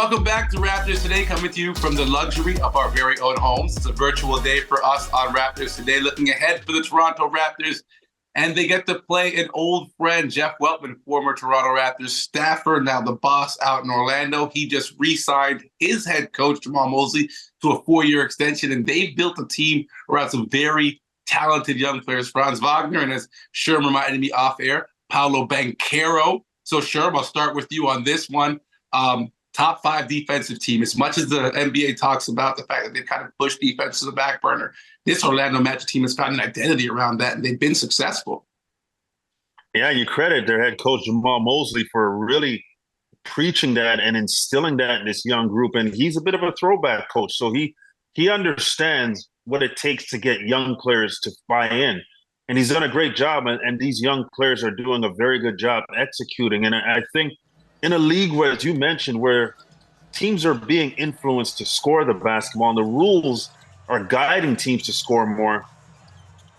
Welcome back to Raptors Today, coming to you from the luxury of our very own homes. It's a virtual day for us on Raptors Today, looking ahead for the Toronto Raptors. And they get to play an old friend, Jeff Weltman, former Toronto Raptors staffer, now the boss out in Orlando. He just re-signed his head coach, Jamal Mosley, to a 4-year extension. And they've built a team around some very talented young players, Franz Wagner, and as Sherman reminded me off air, Paolo Banchero. So Sherman, I'll start with you on this one. Top 5 defensive team. As much as the NBA talks about the fact that they've kind of pushed defense to the back burner, this Orlando Magic team has found an identity around that, and they've been successful. Yeah, you credit their head coach, Jamal Mosley, for really preaching that and instilling that in this young group. And he's a bit of a throwback coach, so he understands what it takes to get young players to buy in. And he's done a great job, and these young players are doing a very good job executing. And I think in a league where, as you mentioned, where teams are being influenced to score the basketball and the rules are guiding teams to score more,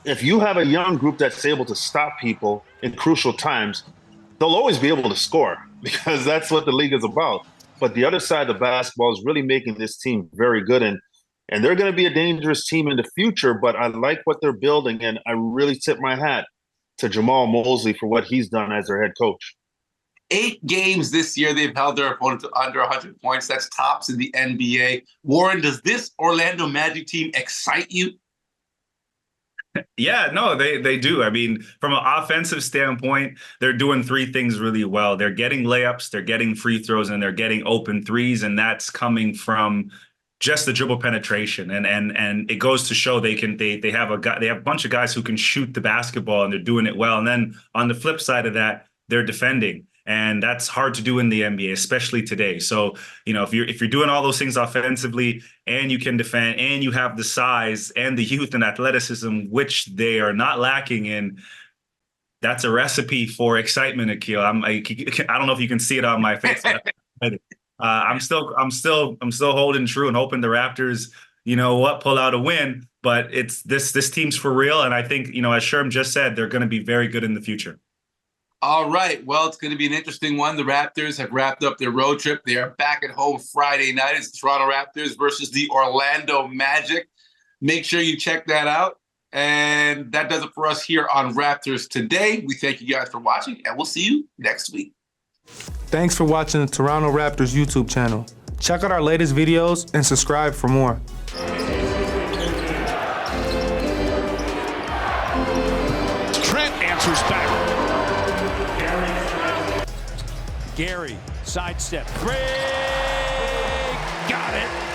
if you have a young group that's able to stop people in crucial times, they'll always be able to score because that's what the league is about. But the other side of the basketball is really making this team very good. And they're going to be a dangerous team in the future, but I like what they're building. And I really tip my hat to Jamal Mosley for what he's done as their head coach. 8 games this year, they've held their opponent to under 100 points. That's tops in the NBA. Warren, does this Orlando Magic team excite you? Yeah, no, they do. I mean, from an offensive standpoint, they're doing 3 things really well. They're getting layups, they're getting free throws, and they're getting open threes, and that's coming from just the dribble penetration. And it goes to show they have a bunch of guys who can shoot the basketball, and they're doing it well. And then on the flip side of that, they're defending. And that's hard to do in the NBA, especially today. So, if you're doing all those things offensively and you can defend and you have the size and the youth and athleticism, which they are not lacking in, that's a recipe for excitement, Akil. I don't know if you can see it on my face. I'm still holding true and hoping the Raptors, pull out a win. But it's this team's for real. And I think, as Sherm just said, they're going to be very good in the future. All right. Well, it's going to be an interesting one. The Raptors have wrapped up their road trip. They are back at home Friday night. It's the Toronto Raptors versus the Orlando Magic. Make sure you check that out. And that does it for us here on Raptors Today. We thank you guys for watching, and we'll see you next week. Thanks for watching the Toronto Raptors YouTube channel. Check out our latest videos and subscribe for more. Trent answers back. Gary, sidestep, three, got it.